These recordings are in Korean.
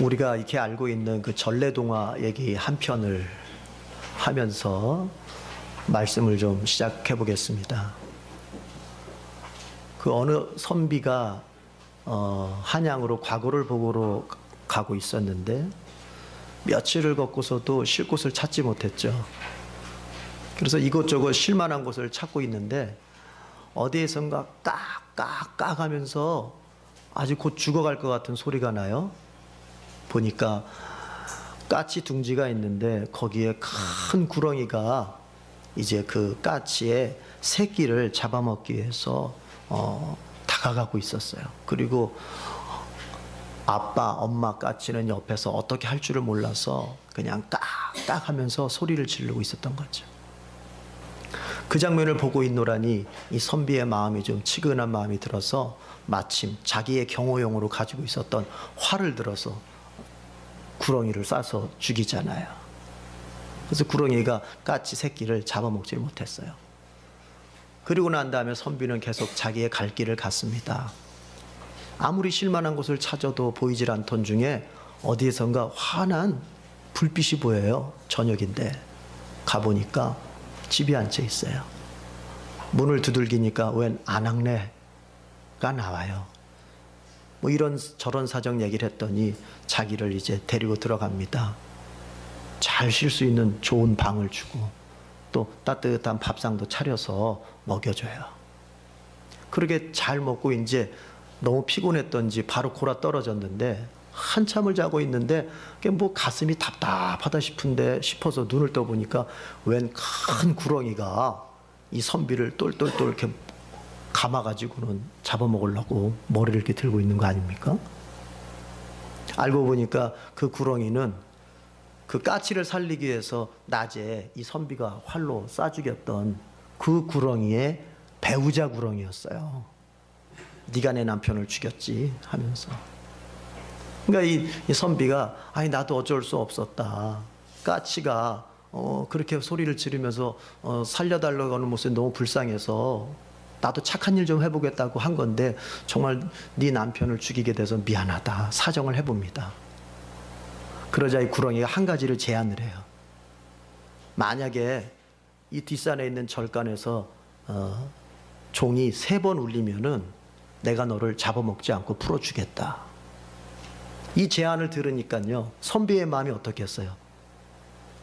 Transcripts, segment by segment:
우리가 이렇게 알고 있는 그 전래동화 얘기 한 편을 하면서 말씀을 좀 시작해 보겠습니다. 그 어느 선비가 한양으로 과거를 보러 가고 있었는데 며칠을 걷고서도 쉴 곳을 찾지 못했죠. 그래서 이곳저곳 쉴 만한 곳을 찾고 있는데 어디에선가 깍깍깍 하면서 아주 곧 죽어갈 것 같은 소리가 나요. 보니까 까치 둥지가 있는데 거기에 큰 구렁이가 이제 그 까치의 새끼를 잡아먹기 위해서 다가가고 있었어요. 그리고 아빠, 엄마 까치는 옆에서 어떻게 할 줄을 몰라서 그냥 깍깍 하면서 소리를 지르고 있었던 거죠. 그 장면을 보고 있노라니 이 선비의 마음이 좀 치근한 마음이 들어서 마침 자기의 경호용으로 가지고 있었던 활을 들어서 구렁이를 쏴서 죽이잖아요. 그래서 구렁이가 까치 새끼를 잡아먹지 못했어요. 그리고 난 다음에 선비는 계속 자기의 갈 길을 갔습니다. 아무리 쉴만한 곳을 찾아도 보이질 않던 중에 어디에선가 환한 불빛이 보여요. 저녁인데 가보니까 집이 앉아 있어요. 문을 두들기니까 웬 아낙네가 나와요. 뭐 이런 저런 사정 얘기를 했더니 자기를 이제 데리고 들어갑니다. 잘 쉴 수 있는 좋은 방을 주고 또 따뜻한 밥상도 차려서 먹여줘요. 그렇게 잘 먹고 이제 너무 피곤했던지 바로 골아 떨어졌는데 한참을 자고 있는데 뭐 가슴이 답답하다 싶어서 눈을 떠보니까 웬 큰 구렁이가 이 선비를 똘똘똘 이렇게 감아가지고는 잡아먹으려고 머리를 이렇게 들고 있는 거 아닙니까? 알고 보니까 그 구렁이는 그 까치를 살리기 위해서 낮에 이 선비가 활로 쏴 죽였던 그 구렁이의 배우자 구렁이였어요. 네가 내 남편을 죽였지 하면서. 그러니까 이 선비가 아니 나도 어쩔 수 없었다. 까치가 그렇게 소리를 지르면서 살려달라고 하는 모습이 너무 불쌍해서 나도 착한 일 좀 해보겠다고 한 건데 정말 네 남편을 죽이게 돼서 미안하다. 사정을 해봅니다. 그러자 이 구렁이가 한 가지를 제안을 해요. 만약에 이 뒷산에 있는 절간에서 종이 3번 울리면은 내가 너를 잡아먹지 않고 풀어주겠다. 이 제안을 들으니까요 선비의 마음이 어떻겠어요?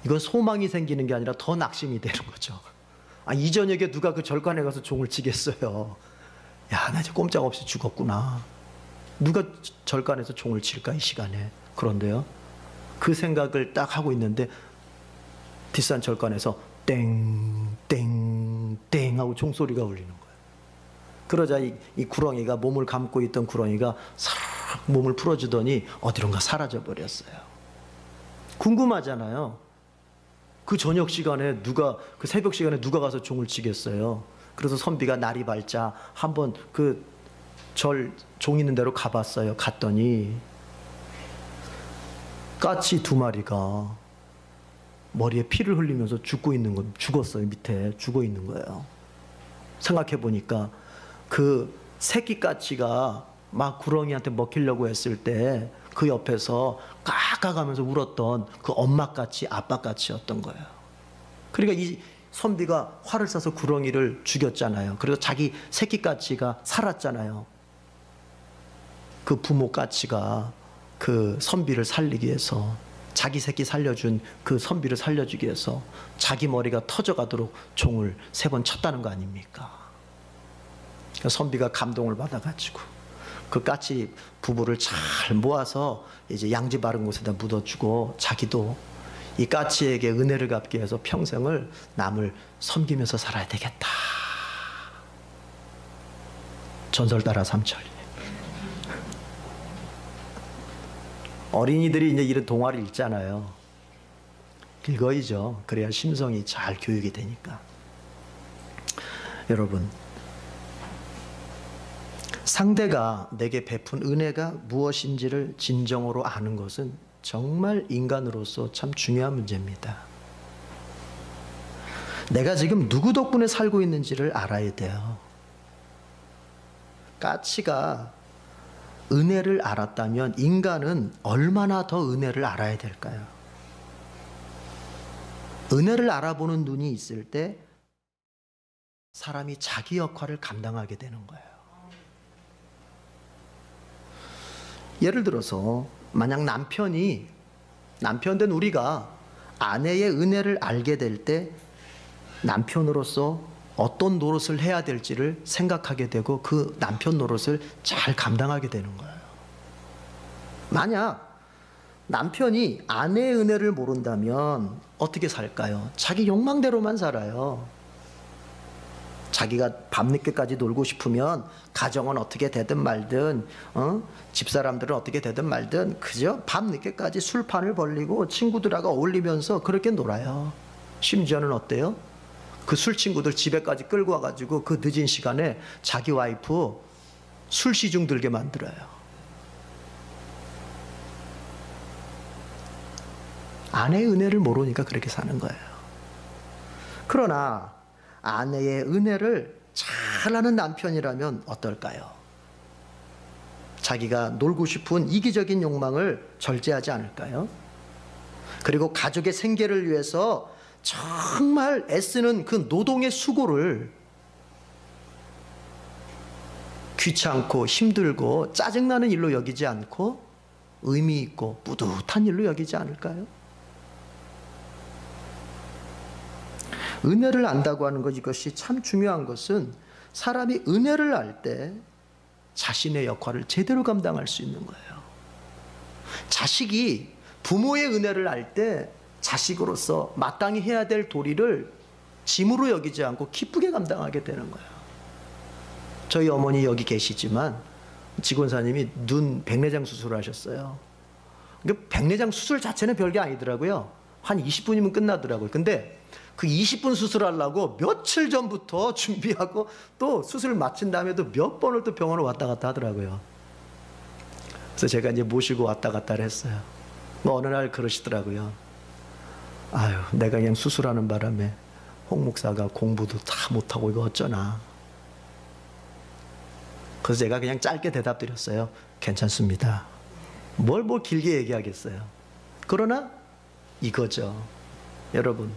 이건 소망이 생기는 게 아니라 더 낙심이 되는 거죠. 이 저녁에 누가 그 절간에 가서 종을 치겠어요. 야, 나 이제 꼼짝없이 죽었구나. 누가 절간에서 종을 칠까 이 시간에. 그런데요 그 생각을 딱 하고 있는데 뒷산 절간에서 땡땡땡 하고 종소리가 울리는 거예요. 그러자 이 구렁이가 몸을 감고 있던 구렁이가 싹 몸을 풀어주더니 어디론가 사라져 버렸어요. 궁금하잖아요. 그 저녁 시간에 그 새벽 시간에 누가 가서 종을 치겠어요. 그래서 선비가 날이 밝자 한번 그 종 있는 데로 가봤어요. 갔더니 까치 2마리가 머리에 피를 흘리면서 죽었어요. 밑에 죽어 있는 거예요. 생각해 보니까 그 새끼 까치가 막 구렁이한테 먹히려고 했을 때 그 옆에서 깍깍하면서 울었던 그 엄마 까치, 아빠 까치였던 거예요. 그러니까 이 선비가 활을 쏴서 구렁이를 죽였잖아요. 그래서 자기 새끼 까치가 살았잖아요. 그 부모 까치가 그 선비를 살리기 위해서 자기 새끼 살려준 그 선비를 살려주기 위해서 자기 머리가 터져가도록 종을 3번 쳤다는 거 아닙니까? 선비가 감동을 받아가지고 그 까치 부부를 잘 모아서 이제 양지 바른 곳에다 묻어주고 자기도 이 까치에게 은혜를 갚기 위해서 평생을 남을 섬기면서 살아야 되겠다. 전설 따라 삼천리. 어린이들이 이제 이런 동화를 읽잖아요. 읽어야죠. 그래야 심성이 잘 교육이 되니까. 여러분, 상대가 내게 베푼 은혜가 무엇인지를 진정으로 아는 것은 정말 인간으로서 참 중요한 문제입니다. 내가 지금 누구 덕분에 살고 있는지를 알아야 돼요. 까치가 은혜를 알았다면 인간은 얼마나 더 은혜를 알아야 될까요? 은혜를 알아보는 눈이 있을 때 사람이 자기 역할을 감당하게 되는 거예요. 예를 들어서 만약 남편 된 우리가 아내의 은혜를 알게 될 때 남편으로서 어떤 노릇을 해야 될지를 생각하게 되고 그 남편 노릇을 잘 감당하게 되는 거예요. 만약 남편이 아내의 은혜를 모른다면 어떻게 살까요? 자기 욕망대로만 살아요. 자기가 밤늦게까지 놀고 싶으면 가정은 어떻게 되든 말든 집사람들은 어떻게 되든 말든 그저 밤늦게까지 술판을 벌리고 친구들하고 어울리면서 그렇게 놀아요. 심지어는 어때요? 그 술 친구들 집에까지 끌고 와가지고 그 늦은 시간에 자기 와이프 술 시중 들게 만들어요. 아내의 은혜를 모르니까 그렇게 사는 거예요. 그러나 아내의 은혜를 잘 아는 남편이라면 어떨까요? 자기가 놀고 싶은 이기적인 욕망을 절제하지 않을까요? 그리고 가족의 생계를 위해서 정말 애쓰는 그 노동의 수고를 귀찮고 힘들고 짜증나는 일로 여기지 않고 의미 있고 뿌듯한 일로 여기지 않을까요? 은혜를 안다고 하는 것, 이것이 참 중요한 것은 사람이 은혜를 알 때 자신의 역할을 제대로 감당할 수 있는 거예요. 자식이 부모의 은혜를 알 때 자식으로서 마땅히 해야 될 도리를 짐으로 여기지 않고 기쁘게 감당하게 되는 거예요. 저희 어머니 여기 계시지만 직원사님이 눈 백내장 수술을 하셨어요. 백내장 수술 자체는 별게 아니더라고요. 한 20분이면 끝나더라고요. 근데 그 20분 수술하려고 며칠 전부터 준비하고 또 수술 마친 다음에도 몇 번을 또 병원을 왔다 갔다 하더라고요. 그래서 제가 이제 모시고 왔다 갔다를 했어요. 어느 날 그러시더라고요. 아유, 내가 그냥 수술하는 바람에 홍 목사가 공부도 다 못하고 이거 어쩌나. 그래서 제가 그냥 짧게 대답드렸어요. 괜찮습니다. 뭘 길게 얘기하겠어요. 그러나 이거죠. 여러분,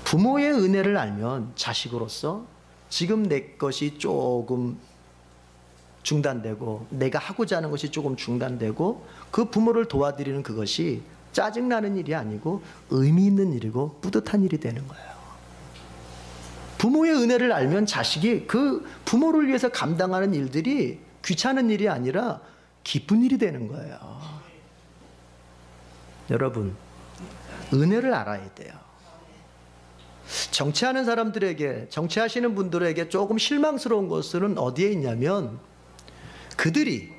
부모의 은혜를 알면 자식으로서 지금 내 것이 조금 중단되고 내가 하고자 하는 것이 조금 중단되고 그 부모를 도와드리는 그것이 짜증나는 일이 아니고 의미 있는 일이고 뿌듯한 일이 되는 거예요. 부모의 은혜를 알면 자식이 그 부모를 위해서 감당하는 일들이 귀찮은 일이 아니라 기쁜 일이 되는 거예요. 여러분, 은혜를 알아야 돼요. 정치하는 사람들에게, 정치하시는 분들에게 조금 실망스러운 것은 어디에 있냐면 그들이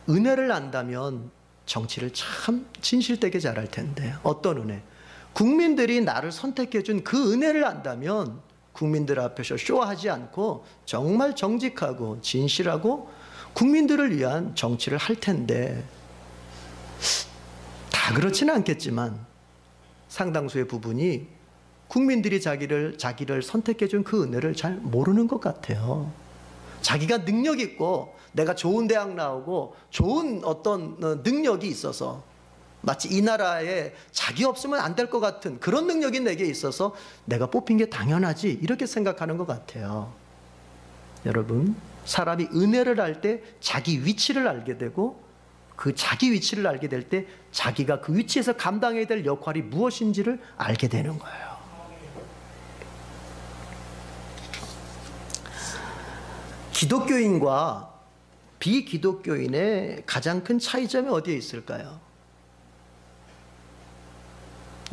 은혜를 안다면 정치를 참 진실되게 잘할 텐데. 어떤 은혜? 국민들이 나를 선택해 준 그 은혜를 안다면 국민들 앞에서 쇼하지 않고 정말 정직하고 진실하고 국민들을 위한 정치를 할 텐데, 다 그렇지는 않겠지만 상당수의 부분이 국민들이 자기를 선택해 준 그 은혜를 잘 모르는 것 같아요. 자기가 능력 있고 내가 좋은 대학 나오고 좋은 어떤 능력이 있어서 마치 이 나라에 자기 없으면 안 될 것 같은 그런 능력이 내게 있어서 내가 뽑힌 게 당연하지, 이렇게 생각하는 것 같아요. 여러분, 사람이 은혜를 알 때 자기 위치를 알게 되고 그 자기 위치를 알게 될 때 자기가 그 위치에서 감당해야 될 역할이 무엇인지를 알게 되는 거예요. 기독교인과 비기독교인의 가장 큰 차이점이 어디에 있을까요?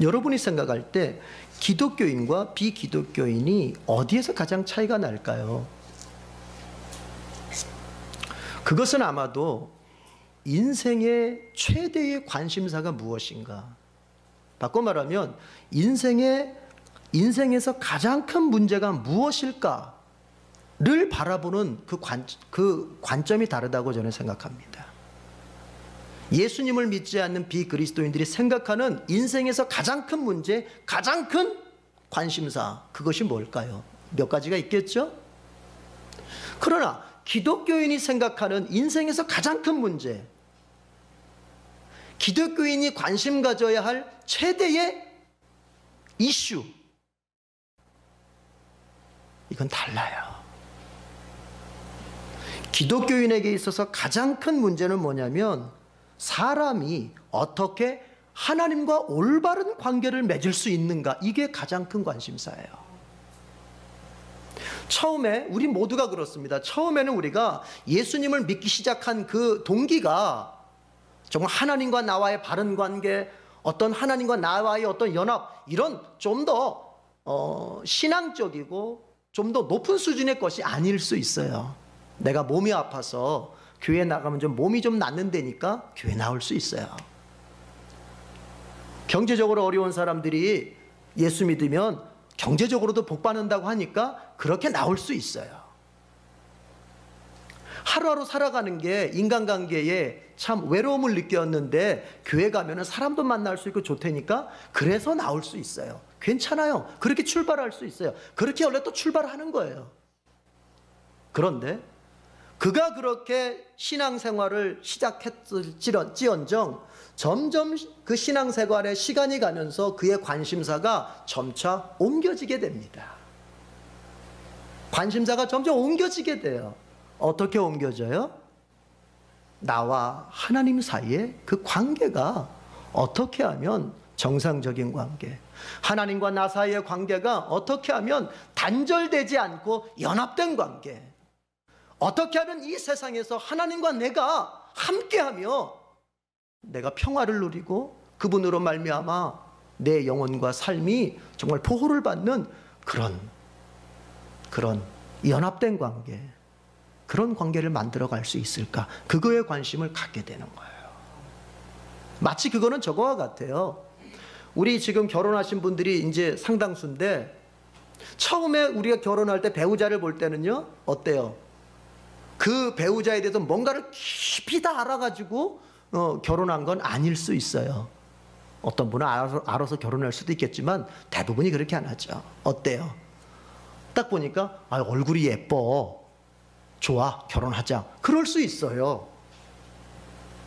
여러분이 생각할 때 기독교인과 비기독교인이 어디에서 가장 차이가 날까요? 그것은 아마도 인생의 최대의 관심사가 무엇인가? 바꿔 말하면 인생에서 가장 큰 문제가 무엇일까? 를 바라보는 그 관점이 다르다고 저는 생각합니다. 예수님을 믿지 않는 비그리스도인들이 생각하는 인생에서 가장 큰 문제, 가장 큰 관심사, 그것이 뭘까요? 몇 가지가 있겠죠? 그러나 기독교인이 생각하는 인생에서 가장 큰 문제, 기독교인이 관심 가져야 할 최대의 이슈, 이건 달라요. 기독교인에게 있어서 가장 큰 문제는 뭐냐면 사람이 어떻게 하나님과 올바른 관계를 맺을 수 있는가, 이게 가장 큰 관심사예요. 처음에 우리 모두가 그렇습니다. 처음에는 우리가 예수님을 믿기 시작한 그 동기가 정말 하나님과 나와의 바른 관계, 어떤 하나님과 나와의 어떤 연합, 이런 좀 더 신앙적이고 좀 더 높은 수준의 것이 아닐 수 있어요. 내가 몸이 아파서 교회 나가면 좀 몸이 좀 낫는다니까 교회 나올 수 있어요. 경제적으로 어려운 사람들이 예수 믿으면 경제적으로도 복 받는다고 하니까 그렇게 나올 수 있어요. 하루하루 살아가는 게 인간관계에 참 외로움을 느꼈는데 교회 가면 사람도 만날 수 있고 좋다니까 그래서 나올 수 있어요. 괜찮아요. 그렇게 출발할 수 있어요. 그렇게 원래 또 출발하는 거예요. 그런데 그가 그렇게 신앙생활을 시작했을지언정 점점 그 신앙생활에 시간이 가면서 그의 관심사가 점차 옮겨지게 됩니다. 관심사가 점점 옮겨지게 돼요. 어떻게 옮겨져요? 나와 하나님 사이의 그 관계가 어떻게 하면 정상적인 관계, 하나님과 나 사이의 관계가 어떻게 하면 단절되지 않고 연합된 관계, 어떻게 하면 이 세상에서 하나님과 내가 함께하며 내가 평화를 누리고 그분으로 말미암아 내 영혼과 삶이 정말 보호를 받는 그런 연합된 관계, 그런 관계를 만들어 갈 수 있을까? 그거에 관심을 갖게 되는 거예요. 마치 그거는 저거와 같아요. 우리 지금 결혼하신 분들이 이제 상당수인데 처음에 우리가 결혼할 때 배우자를 볼 때는요, 어때요? 그 배우자에 대해서 뭔가를 깊이 다 알아가지고 결혼한 건 아닐 수 있어요. 어떤 분은 알아서 결혼할 수도 있겠지만 대부분이 그렇게 안 하죠. 어때요? 딱 보니까 얼굴이 예뻐, 좋아, 결혼하자, 그럴 수 있어요.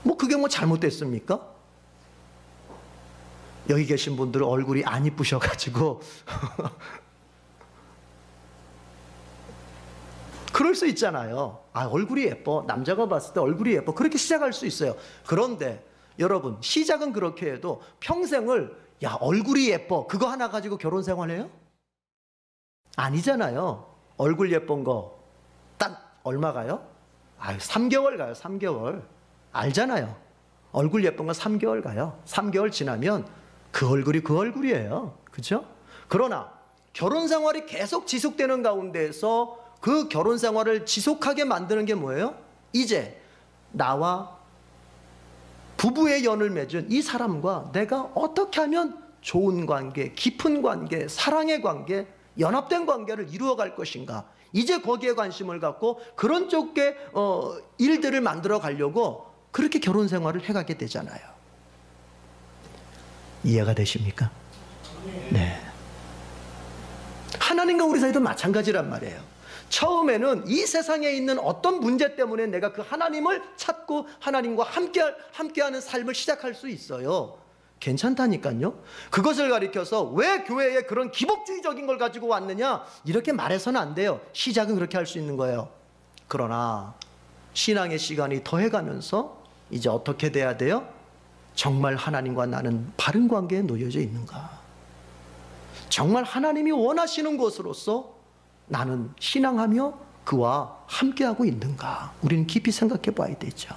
뭐 그게 뭐 잘못됐습니까? 여기 계신 분들은 얼굴이 안 이쁘셔가지고 그럴 수 있잖아요. 얼굴이 예뻐, 남자가 봤을 때 얼굴이 예뻐, 그렇게 시작할 수 있어요. 그런데 여러분, 시작은 그렇게 해도 평생을 얼굴이 예뻐 그거 하나 가지고 결혼 생활해요? 아니잖아요. 얼굴 예쁜 거 딱 얼마 가요? 3개월 가요. 3개월. 알잖아요. 얼굴 예쁜 거 3개월 가요. 3개월 지나면 그 얼굴이 그 얼굴이에요. 그렇죠? 그러나 결혼 생활이 계속 지속되는 가운데에서 그 결혼 생활을 지속하게 만드는 게 뭐예요? 이제 나와 부부의 연을 맺은 이 사람과 내가 어떻게 하면 좋은 관계, 깊은 관계, 사랑의 관계, 연합된 관계를 이루어갈 것인가, 이제 거기에 관심을 갖고 그런 쪽의 일들을 만들어 가려고 그렇게 결혼 생활을 해가게 되잖아요. 이해가 되십니까? 네. 하나님과 우리 사이도 마찬가지란 말이에요. 처음에는 이 세상에 있는 어떤 문제 때문에 내가 그 하나님을 찾고 하나님과 함께하는 삶을 시작할 수 있어요. 괜찮다니까요. 그것을 가리켜서 왜 교회에 그런 기복주의적인 걸 가지고 왔느냐, 이렇게 말해서는 안 돼요. 시작은 그렇게 할 수 있는 거예요. 그러나 신앙의 시간이 더해가면서 이제 어떻게 돼야 돼요? 정말 하나님과 나는 바른 관계에 놓여져 있는가, 정말 하나님이 원하시는 것으로서 나는 신앙하며 그와 함께하고 있는가, 우리는 깊이 생각해 봐야 되죠.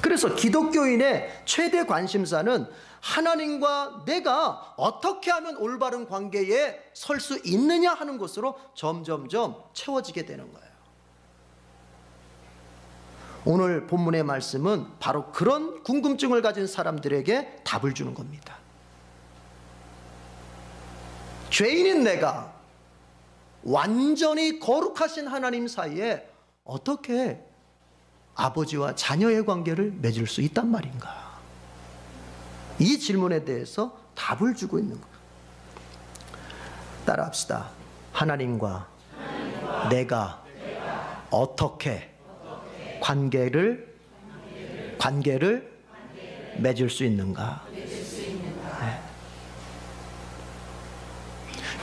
그래서 기독교인의 최대 관심사는 하나님과 내가 어떻게 하면 올바른 관계에 설 수 있느냐 하는 것으로 점점점 채워지게 되는 거예요. 오늘 본문의 말씀은 바로 그런 궁금증을 가진 사람들에게 답을 주는 겁니다. 죄인인 내가 완전히 거룩하신 하나님 사이에 어떻게 아버지와 자녀의 관계를 맺을 수 있단 말인가? 이 질문에 대해서 답을 주고 있는 거예요. 따라합시다. 하나님과 내가 어떻게 관계를 맺을 수 있는가. 네.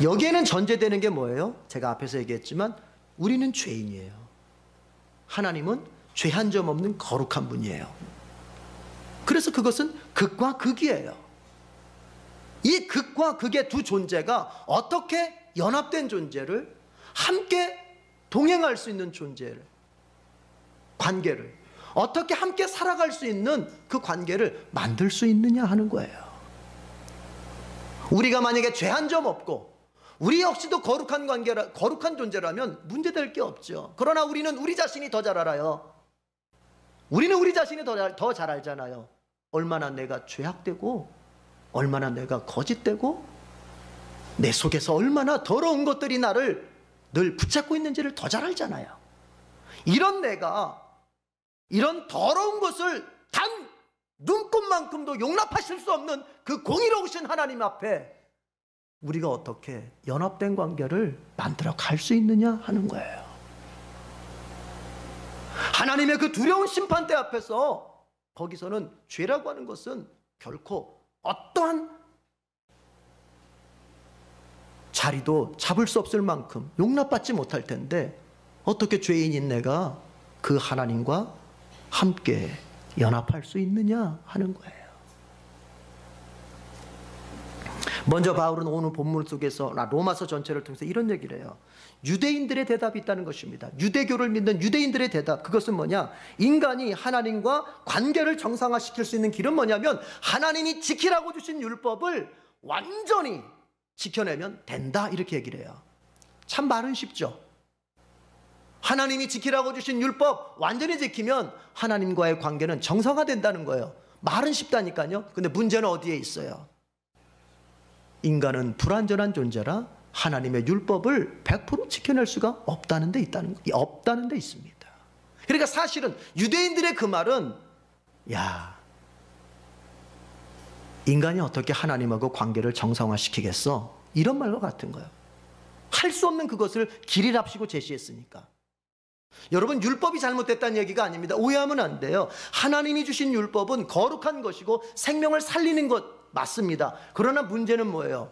여기에는 전제되는 게 뭐예요? 제가 앞에서 얘기했지만 우리는 죄인이에요. 하나님은 죄 한 점 없는 거룩한 분이에요. 그래서 그것은 극과 극이에요. 이 극과 극의 두 존재가 어떻게 연합된 존재를, 함께 동행할 수 있는 존재를, 관계를 어떻게 함께 살아갈 수 있는 그 관계를 만들 수 있느냐 하는 거예요. 우리가 만약에 죄 한 점 없고 우리 역시도 거룩한 존재라면 문제될 게 없죠. 그러나 우리는 우리 자신이 더 잘 알아요. 우리는 우리 자신이 더 잘 알잖아요. 얼마나 내가 죄악되고 얼마나 내가 거짓되고 내 속에서 얼마나 더러운 것들이 나를 늘 붙잡고 있는지를 더 잘 알잖아요. 이런 내가 이런 더러운 것을 단 눈꼽만큼도 용납하실 수 없는 그 공의로우신 하나님 앞에 우리가 어떻게 연합된 관계를 만들어 갈 수 있느냐 하는 거예요. 하나님의 그 두려운 심판대 앞에서 거기서는 죄라고 하는 것은 결코 어떠한 자리도 잡을 수 없을 만큼 용납받지 못할 텐데 어떻게 죄인인 내가 그 하나님과 함께 연합할 수 있느냐 하는 거예요. 먼저 바울은 오늘 본문 속에서 로마서 전체를 통해서 이런 얘기를 해요. 유대인들의 대답이 있다는 것입니다. 유대교를 믿는 유대인들의 대답, 그것은 뭐냐? 인간이 하나님과 관계를 정상화시킬 수 있는 길은 뭐냐면 하나님이 지키라고 주신 율법을 완전히 지켜내면 된다, 이렇게 얘기를 해요. 참 말은 쉽죠. 하나님이 지키라고 주신 율법 완전히 지키면 하나님과의 관계는 정상화된다는 거예요. 말은 쉽다니까요. 근데 문제는 어디에 있어요? 인간은 불완전한 존재라 하나님의 율법을 100% 지켜낼 수가 없다는 데 있습니다. 그러니까 사실은 유대인들의 그 말은, 야, 인간이 어떻게 하나님하고 관계를 정상화시키겠어? 이런 말과 같은 거예요. 할 수 없는 그것을 길이랍시고 제시했으니까. 여러분, 율법이 잘못됐다는 얘기가 아닙니다. 오해하면 안 돼요. 하나님이 주신 율법은 거룩한 것이고 생명을 살리는 것 맞습니다. 그러나 문제는 뭐예요?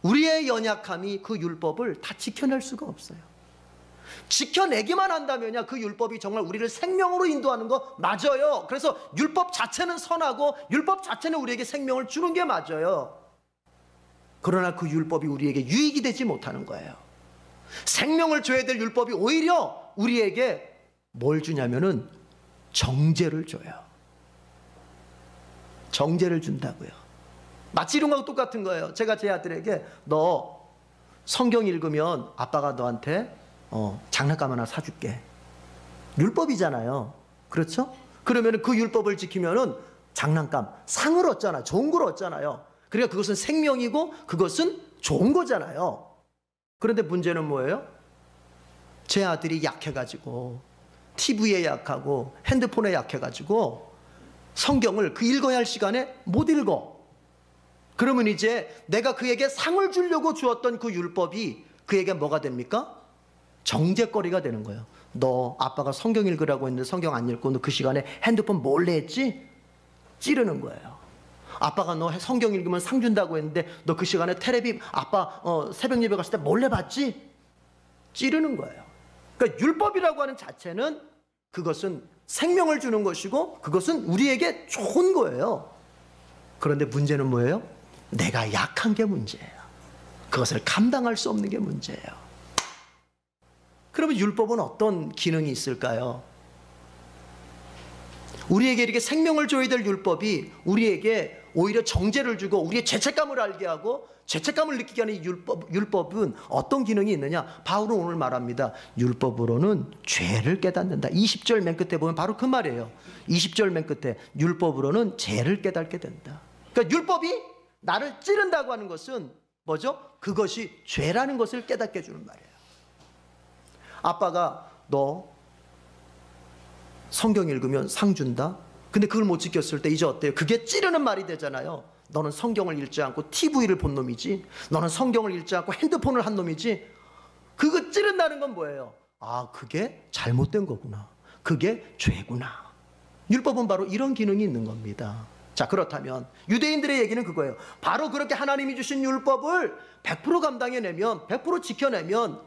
우리의 연약함이 그 율법을 다 지켜낼 수가 없어요. 지켜내기만 한다면야 그 율법이 정말 우리를 생명으로 인도하는 거 맞아요. 그래서 율법 자체는 선하고 율법 자체는 우리에게 생명을 주는 게 맞아요. 그러나 그 율법이 우리에게 유익이 되지 못하는 거예요. 생명을 줘야 될 율법이 오히려 우리에게 뭘 주냐면은 정죄를 줘요. 정죄를 준다고요. 마치 이런 거하고 똑같은 거예요. 제가 제 아들에게 너 성경 읽으면 아빠가 너한테 장난감 하나 사줄게. 율법이잖아요. 그렇죠? 그러면 그 율법을 지키면은 장난감, 상을 얻잖아. 좋은 걸 얻잖아요. 그러니까 그것은 생명이고 그것은 좋은 거잖아요. 그런데 문제는 뭐예요? 제 아들이 약해가지고 TV에 약하고 핸드폰에 약해가지고 성경을 그 읽어야 할 시간에 못 읽어. 그러면 이제 내가 그에게 상을 주려고 주었던 그 율법이 그에게 뭐가 됩니까? 정죄거리가 되는 거예요. 너 아빠가 성경 읽으라고 했는데 성경 안 읽고 너 그 시간에 핸드폰 몰래 했지? 찌르는 거예요. 아빠가 너 성경 읽으면 상 준다고 했는데 너 그 시간에 텔레비 아빠 새벽 예배 갔을 때 몰래 봤지? 찌르는 거예요. 그러니까 율법이라고 하는 자체는 그것은 생명을 주는 것이고 그것은 우리에게 좋은 거예요. 그런데 문제는 뭐예요? 내가 약한 게 문제예요. 그것을 감당할 수 없는 게 문제예요. 그러면 율법은 어떤 기능이 있을까요? 우리에게 이렇게 생명을 줘야 될 율법이 우리에게 오히려 정죄를 주고 우리의 죄책감을 알게 하고 죄책감을 느끼게 하는 율법은 어떤 기능이 있느냐? 바울은 오늘 말합니다. 율법으로는 죄를 깨닫는다. 20절 맨 끝에 보면 바로 그 말이에요. 20절 맨 끝에 율법으로는 죄를 깨닫게 된다. 그러니까 율법이 나를 찌른다고 하는 것은 뭐죠? 그것이 죄라는 것을 깨닫게 해주는 말이에요. 아빠가 너 성경 읽으면 상 준다? 근데 그걸 못 지켰을 때 이제 어때요? 그게 찌르는 말이 되잖아요. 너는 성경을 읽지 않고 TV를 본 놈이지. 너는 성경을 읽지 않고 핸드폰을 한 놈이지. 그거 찌른다는 건 뭐예요? 아, 그게 잘못된 거구나. 그게 죄구나. 율법은 바로 이런 기능이 있는 겁니다. 자, 그렇다면 유대인들의 얘기는 그거예요. 바로 그렇게 하나님이 주신 율법을 100% 감당해내면, 100% 지켜내면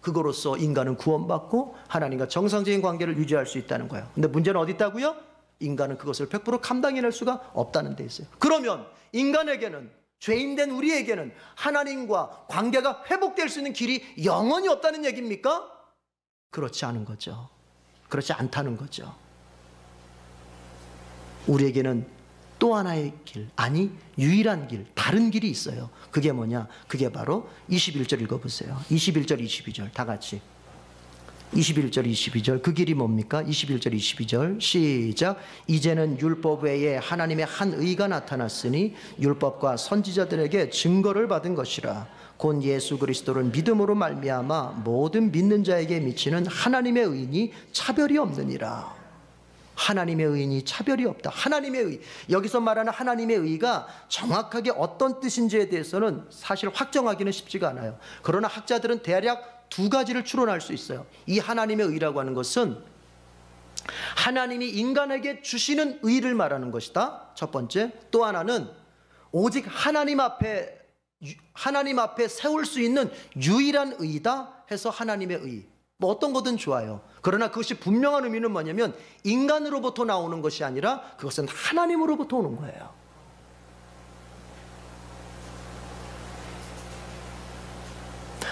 그거로써 인간은 구원받고 하나님과 정상적인 관계를 유지할 수 있다는 거예요. 근데 문제는 어디 있다고요? 인간은 그것을 100% 감당해낼 수가 없다는 데 있어요. 그러면 인간에게는, 죄인된 우리에게는 하나님과 관계가 회복될 수 있는 길이 영원히 없다는 얘기입니까? 그렇지 않은 거죠. 그렇지 않다는 거죠. 우리에게는 또 하나의 길, 아니 유일한 길, 다른 길이 있어요. 그게 뭐냐? 그게 바로 21절 읽어보세요. 21절 22절 다 같이. 21절 22절 그 길이 뭡니까? 21절 22절 시작. 이제는 율법 외에 하나님의 한 의가 나타났으니 율법과 선지자들에게 증거를 받은 것이라. 곧 예수 그리스도를 믿음으로 말미암아 모든 믿는 자에게 미치는 하나님의 의인이 차별이 없느니라. 하나님의 의인이 차별이 없다. 하나님의 의, 여기서 말하는 하나님의 의가 정확하게 어떤 뜻인지에 대해서는 사실 확정하기는 쉽지가 않아요. 그러나 학자들은 대략 두 가지를 추론할 수 있어요. 이 하나님의 의라고 하는 것은 하나님이 인간에게 주시는 의를 말하는 것이다. 첫 번째. 또 하나는 오직 하나님 앞에 세울 수 있는 유일한 의다 해서 하나님의 의. 뭐 어떤 거든 좋아요. 그러나 그것이 분명한 의미는 뭐냐면 인간으로부터 나오는 것이 아니라 그것은 하나님으로부터 오는 거예요.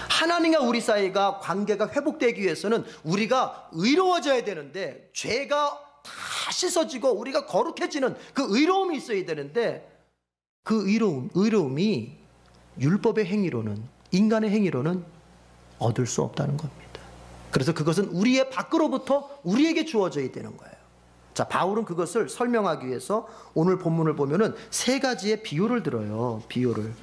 하나님과 우리 사이가 관계가 회복되기 위해서는 우리가 의로워져야 되는데, 죄가 다 씻어지고 우리가 거룩해지는 그 의로움이 있어야 되는데, 그 의로움이 율법의 행위로는, 인간의 행위로는 얻을 수 없다는 겁니다. 그래서 그것은 우리의 밖으로부터 우리에게 주어져야 되는 거예요. 자, 바울은 그것을 설명하기 위해서 오늘 본문을 보면은 세 가지의 비유를 들어요. 비유를.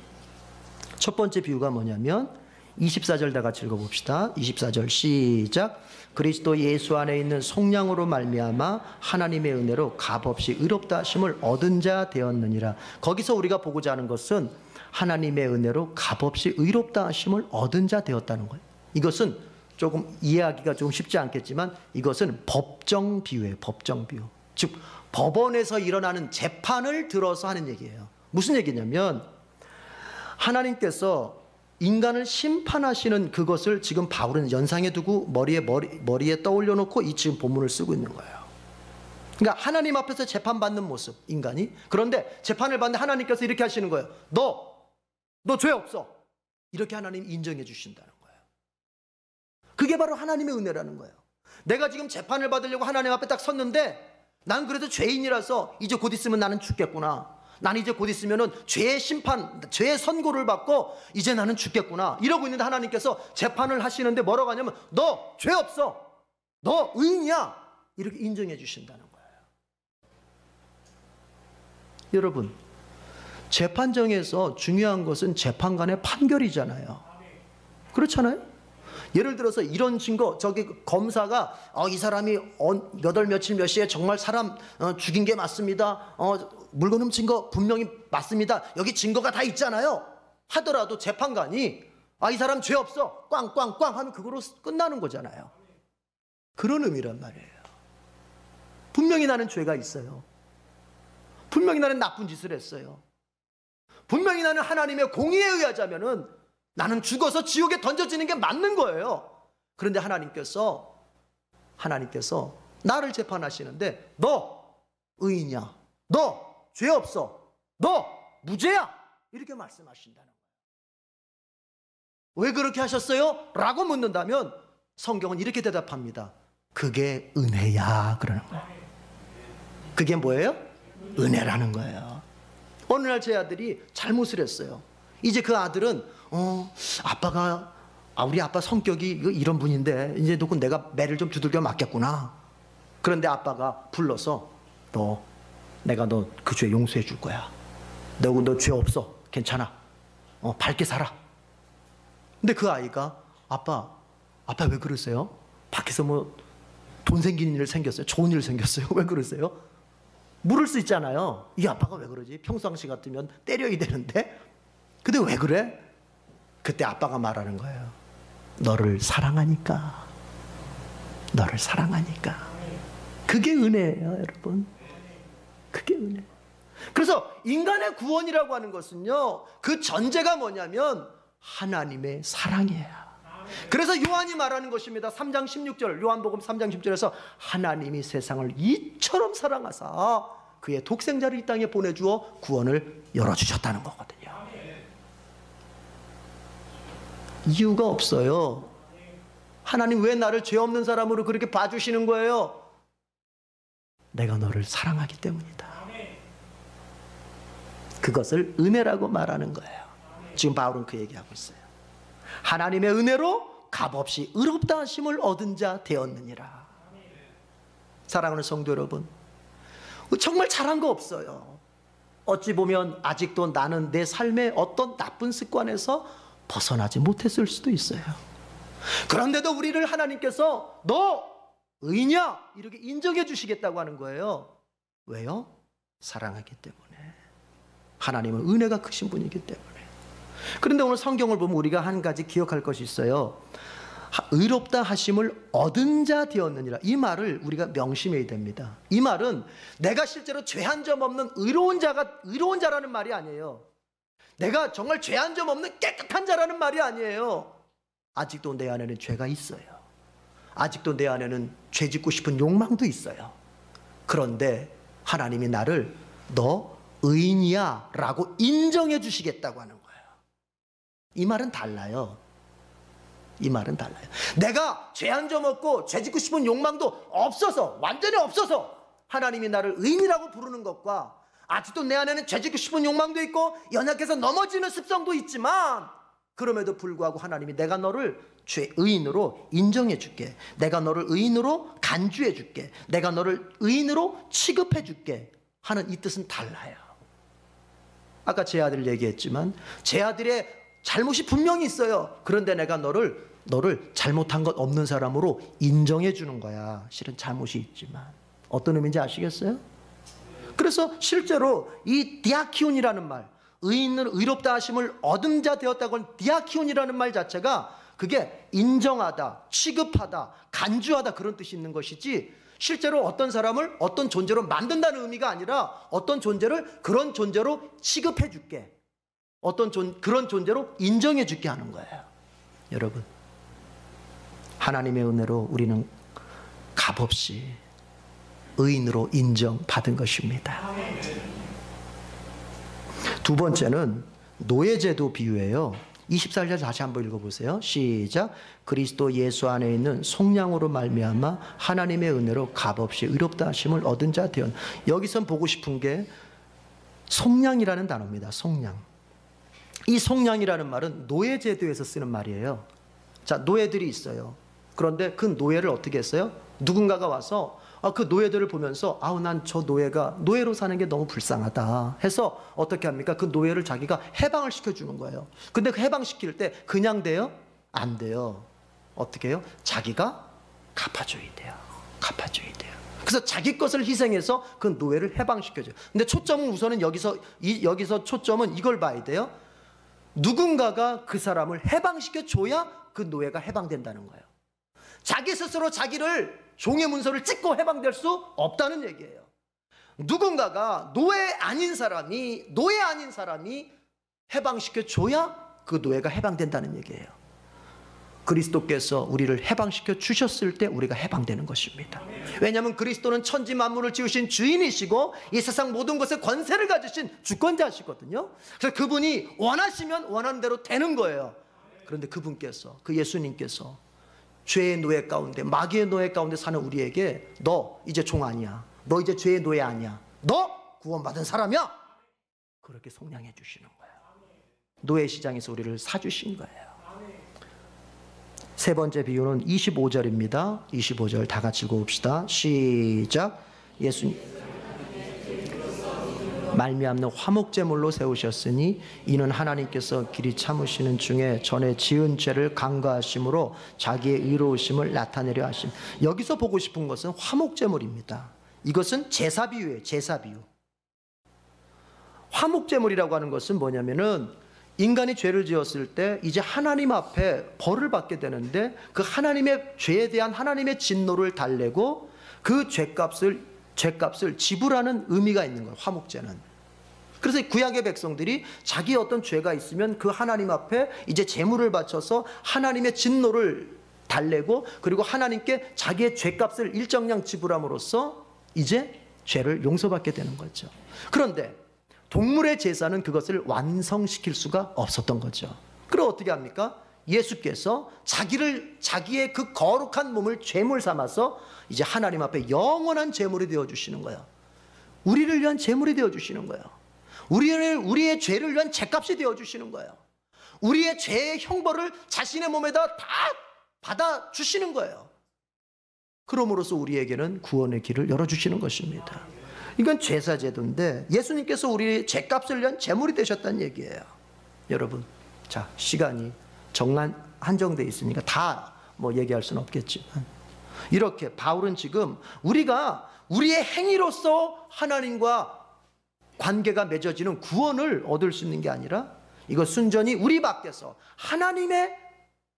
첫 번째 비유가 뭐냐면 24절 다 같이 읽어봅시다. 24절 시작. 그리스도 예수 안에 있는 속량으로 말미암아 하나님의 은혜로 값없이 의롭다 하심을 얻은 자 되었느니라. 거기서 우리가 보고자 하는 것은 하나님의 은혜로 값없이 의롭다 하심을 얻은 자 되었다는 거예요. 이것은 조금 이해하기가 좀 쉽지 않겠지만 이것은 법정 비유예요. 법정 비유. 즉 법원에서 일어나는 재판을 들어서 하는 얘기예요. 무슨 얘기냐면 하나님께서 인간을 심판하시는 그것을 지금 바울은 연상해 두고 머리에 떠올려 놓고 이 지금 본문을 쓰고 있는 거예요. 그러니까 하나님 앞에서 재판받는 모습, 인간이. 그런데 재판을 받는 하나님께서 이렇게 하시는 거예요. 너 죄 없어. 이렇게 하나님이 인정해 주신다는 거예요. 그게 바로 하나님의 은혜라는 거예요. 내가 지금 재판을 받으려고 하나님 앞에 딱 섰는데 난 그래도 죄인이라서 이제 곧 있으면 나는 죽겠구나. 난 이제 곧 있으면은 죄의 심판, 죄의 선고를 받고 이제 나는 죽겠구나. 이러고 있는데 하나님께서 재판을 하시는데 뭐라고 하냐면 너 죄 없어. 너 의인이야. 이렇게 인정해 주신다는 거예요. 여러분, 재판정에서 중요한 것은 재판관의 판결이잖아요. 그렇잖아요? 예를 들어서 이런 증거, 저기 검사가 이 사람이 몇 월 며칠 몇 시에 정말 사람 죽인 게 맞습니다. 물건 훔친 거 분명히 맞습니다. 여기 증거가 다 있잖아요. 하더라도 재판관이 이 사람 죄 없어. 꽝꽝꽝 하면 그거로 끝나는 거잖아요. 그런 의미란 말이에요. 분명히 나는 죄가 있어요. 분명히 나는 나쁜 짓을 했어요. 분명히 나는 하나님의 공의에 의하자면은 나는 죽어서 지옥에 던져지는 게 맞는 거예요. 그런데 하나님께서 나를 재판하시는데 너 의인이야. 너 죄 없어. 너 무죄야. 이렇게 말씀하신다는 거예요. 왜 그렇게 하셨어요? 라고 묻는다면 성경은 이렇게 대답합니다. 그게 은혜야. 그러는 거예요. 그게 뭐예요? 은혜라는 거예요. 어느 날 제 아들이 잘못을 했어요. 이제 그 아들은 아빠가 우리 아빠 성격이 이런 분인데 이제 누군 내가 매를 좀 두들겨 맞겠구나. 그런데 아빠가 불러서 내가 너 그 죄 용서해 줄 거야. 너 죄 없어. 괜찮아. 밝게 살아. 근데 그 아이가 아빠 왜 그러세요? 밖에서 뭐 돈 생기는 일 생겼어요? 좋은 일 생겼어요? 왜 그러세요? 물을 수 있잖아요. 이 아빠가 왜 그러지? 평상시 같으면 때려야 되는데. 근데 왜 그래? 그때 아빠가 말하는 거예요. 너를 사랑하니까. 너를 사랑하니까. 그게 은혜예요, 여러분. 그게 은혜. 그래서 인간의 구원이라고 하는 것은요, 그 전제가 뭐냐면 하나님의 사랑이에요. 그래서 요한이 말하는 것입니다. 3장 16절, 요한복음 3장 10절에서 하나님이 세상을 이처럼 사랑하사 그의 독생자를 이 땅에 보내주어 구원을 열어주셨다는 거거든요. 이유가 없어요. 하나님 왜 나를 죄 없는 사람으로 그렇게 봐주시는 거예요? 내가 너를 사랑하기 때문이다. 그것을 은혜라고 말하는 거예요. 지금 바울은 그 얘기하고 있어요. 하나님의 은혜로 값없이 의롭다 하심을 얻은 자 되었느니라. 사랑하는 성도 여러분, 정말 잘한 거 없어요. 어찌 보면 아직도 나는 내 삶의 어떤 나쁜 습관에서 벗어나지 못했을 수도 있어요. 그런데도 우리를 하나님께서 너 의냐? 이렇게 인정해 주시겠다고 하는 거예요. 왜요? 사랑하기 때문에. 하나님은 은혜가 크신 분이기 때문에. 그런데 오늘 성경을 보면 우리가 한 가지 기억할 것이 있어요. 의롭다 하심을 얻은 자 되었느니라. 이 말을 우리가 명심해야 됩니다. 이 말은 내가 실제로 죄 한 점 없는 의로운 자라는 말이 아니에요. 내가 정말 죄 한 점 없는 깨끗한 자라는 말이 아니에요. 아직도 내 안에는 죄가 있어요. 아직도 내 안에는 죄 짓고 싶은 욕망도 있어요. 그런데 하나님이 나를 너 의인이야 라고 인정해 주시겠다고 하는 거예요. 이 말은 달라요. 이 말은 달라요. 내가 죄 한 점 없고 죄 짓고 싶은 욕망도 없어서, 완전히 없어서 하나님이 나를 의인이라고 부르는 것과 아직도 내 안에는 죄 짓고 싶은 욕망도 있고 연약해서 넘어지는 습성도 있지만 그럼에도 불구하고 하나님이 내가 너를 의인으로 인정해 줄게, 내가 너를 의인으로 간주해 줄게, 내가 너를 의인으로 취급해 줄게 하는 이 뜻은 달라요. 아까 제 아들 얘기했지만 제 아들의 잘못이 분명히 있어요. 그런데 내가 너를 잘못한 것 없는 사람으로 인정해 주는 거야. 실은 잘못이 있지만. 어떤 의미인지 아시겠어요? 그래서 실제로 이 디아키온이라는 말, 의인은 의롭다 하심을 얻은 자 되었다고 하는 디아키온이라는 말 자체가 그게 인정하다, 취급하다, 간주하다 그런 뜻이 있는 것이지 실제로 어떤 사람을 어떤 존재로 만든다는 의미가 아니라 어떤 존재를 그런 존재로 취급해 줄게, 그런 존재로 인정해 줄게 하는 거예요. 여러분, 하나님의 은혜로 우리는 값없이 의인으로 인정받은 것입니다. 두 번째는 노예제도 비유예요. 24절 다시 한번 읽어보세요. 시작. 그리스도 예수 안에 있는 속량으로 말미암아 하나님의 은혜로 값없이 의롭다 하심을 얻은 자 되었. 여기선 보고 싶은 게 속량이라는 단어입니다. 속량. 이 속량이라는 말은 노예제도에서 쓰는 말이에요. 자, 노예들이 있어요. 그런데 그 노예를 어떻게 했어요? 누군가가 와서 그 노예들을 보면서 난 저 노예가 노예로 사는 게 너무 불쌍하다 해서 어떻게 합니까? 그 노예를 자기가 해방을 시켜주는 거예요. 근데 그 해방시킬 때 그냥 돼요? 안 돼요. 어떻게 해요? 자기가 갚아줘야 돼요. 갚아줘야 돼요. 그래서 자기 것을 희생해서 그 노예를 해방시켜줘요. 근데 초점은 우선은 여기서 초점은 이걸 봐야 돼요. 누군가가 그 사람을 해방시켜줘야 그 노예가 해방된다는 거예요. 자기 스스로 자기를 종의 문서를 찍고 해방될 수 없다는 얘기예요. 누군가가 노예 아닌 사람이 해방시켜줘야 그 노예가 해방된다는 얘기예요. 그리스도께서 우리를 해방시켜 주셨을 때 우리가 해방되는 것입니다. 왜냐하면 그리스도는 천지 만물을 지으신 주인이시고 이 세상 모든 것에 권세를 가지신 주권자시거든요. 그래서 그분이 원하시면 원하는 대로 되는 거예요. 그런데 그분께서, 그 예수님께서 죄의 노예 가운데, 마귀의 노예 가운데 사는 우리에게 너 이제 종 아니야, 너 이제 죄의 노예 아니야, 너 구원받은 사람이야, 그렇게 속량해 주시는 거예요. 노예 시장에서 우리를 사주신 거예요. 세 번째 비유는 25절입니다. 25절 다 같이 읽어봅시다. 시작. 예수님 말미암는 화목제물로 세우셨으니 이는 하나님께서 길이 참으시는 중에 전에 지은 죄를 간과하심으로 자기의 의로우심을 나타내려 하심. 여기서 보고 싶은 것은 화목제물입니다. 이것은 제사 비유예요. 제사 비유. 화목제물이라고 하는 것은 뭐냐면은 인간이 죄를 지었을 때 이제 하나님 앞에 벌을 받게 되는데, 그 하나님의 죄에 대한 하나님의 진노를 달래고 그 죄값을 지불하는 의미가 있는 거예요, 화목제는. 그래서 구약의 백성들이 자기 어떤 죄가 있으면 그 하나님 앞에 이제 제물을 바쳐서 하나님의 진노를 달래고, 그리고 하나님께 자기의 죄값을 일정량 지불함으로써 이제 죄를 용서받게 되는 거죠. 그런데 동물의 제사는 그것을 완성시킬 수가 없었던 거죠. 그럼 어떻게 합니까? 예수께서 자기의 그 거룩한 몸을 제물 삼아서 이제 하나님 앞에 영원한 제물이 되어주시는 거예요. 우리를 위한 제물이 되어주시는 거예요. 우리의 죄를 위한 죄값이 되어주시는 거예요. 우리의 죄의 형벌을 자신의 몸에다 다 받아주시는 거예요. 그럼으로써 우리에게는 구원의 길을 열어주시는 것입니다. 이건 제사제도인데 예수님께서 우리의 죄값을 위한 제물이 되셨다는 얘기예요. 여러분, 자, 시간이 한정되어 있으니까 다 얘기할 수는 없겠지만, 이렇게 바울은 지금 우리가 우리의 행위로서 하나님과 관계가 맺어지는 구원을 얻을 수 있는 게 아니라, 이거 순전히 우리 밖에서 하나님의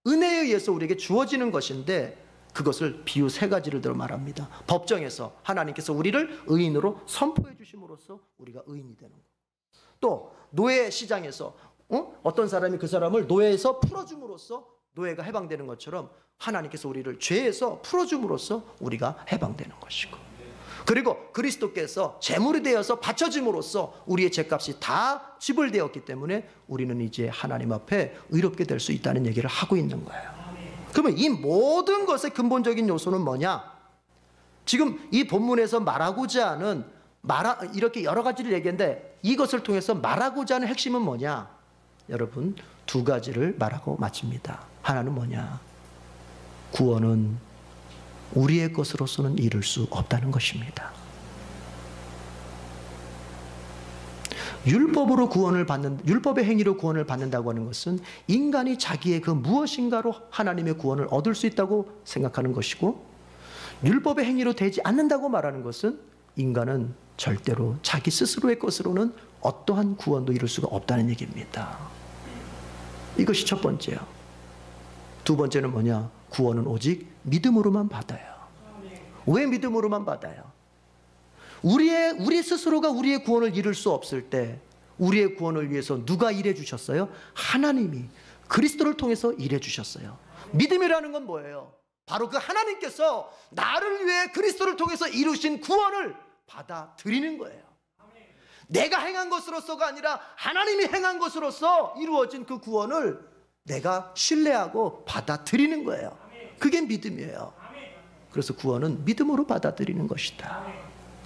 은혜에 의해서 우리에게 주어지는 것인데, 그것을 비유 3가지를 들어 말합니다. 법정에서 하나님께서 우리를 의인으로 선포해 주심으로써 우리가 의인이 되는 것. 또 노예 시장에서 어떤 사람이 그 사람을 노예에서 풀어줌으로써 노예가 해방되는 것처럼, 하나님께서 우리를 죄에서 풀어줌으로써 우리가 해방되는 것이고, 그리고 그리스도께서 제물이 되어서 바쳐짐으로써 우리의 죄값이 다 지불되었기 때문에 우리는 이제 하나님 앞에 의롭게 될 수 있다는 얘기를 하고 있는 거예요. 그러면 이 모든 것의 근본적인 요소는 뭐냐? 지금 이 본문에서 말하고자 하는 이렇게 여러 가지를 얘기했는데, 이것을 통해서 말하고자 하는 핵심은 뭐냐? 여러분, 2가지를 말하고 마칩니다. 하나는 뭐냐? 구원은 우리의 것으로서는 이룰 수 없다는 것입니다. 율법의 행위로 구원을 받는다고 하는 것은 인간이 자기의 그 무엇인가로 하나님의 구원을 얻을 수 있다고 생각하는 것이고, 율법의 행위로 되지 않는다고 말하는 것은 인간은 절대로 자기 스스로의 것으로는 어떠한 구원도 이룰 수가 없다는 얘기입니다. 이것이 첫 번째요. 2번째는 뭐냐? 구원은 오직 믿음으로만 받아요. 왜 믿음으로만 받아요? 우리 스스로가 우리의 구원을 이룰 수 없을 때 우리의 구원을 위해서 누가 일해 주셨어요? 하나님이 그리스도를 통해서 일해 주셨어요. 믿음이라는 건 뭐예요? 바로 그 하나님께서 나를 위해 그리스도를 통해서 이루신 구원을 받아들이는 거예요. 내가 행한 것으로서가 아니라 하나님이 행한 것으로서 이루어진 그 구원을 내가 신뢰하고 받아들이는 거예요. 그게 믿음이에요. 그래서 구원은 믿음으로 받아들이는 것이다.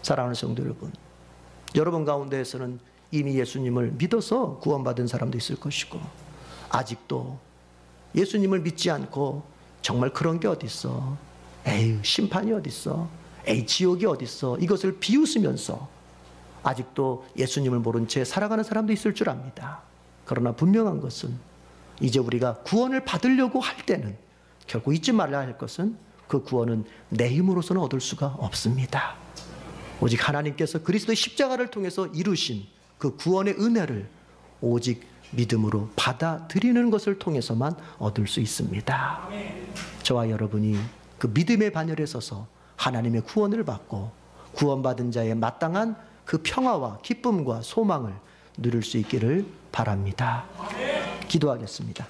사랑하는 성도 여러분, 여러분 가운데에서는 이미 예수님을 믿어서 구원받은 사람도 있을 것이고, 아직도 예수님을 믿지 않고 정말 그런 게 어딨어, 에이 심판이 어딨어, 에이 지옥이 어딨어, 이것을 비웃으면서 아직도 예수님을 모른 채 살아가는 사람도 있을 줄 압니다. 그러나 분명한 것은 이제 우리가 구원을 받으려고 할 때는 결코 잊지 말아야 할 것은, 그 구원은 내 힘으로서는 얻을 수가 없습니다. 오직 하나님께서 그리스도의 십자가를 통해서 이루신 그 구원의 은혜를 오직 믿음으로 받아들이는 것을 통해서만 얻을 수 있습니다. 저와 여러분이 그 믿음의 반열에 서서 하나님의 구원을 받고 구원받은 자의 마땅한 그 평화와 기쁨과 소망을 누릴 수 있기를 바랍니다. 기도하겠습니다.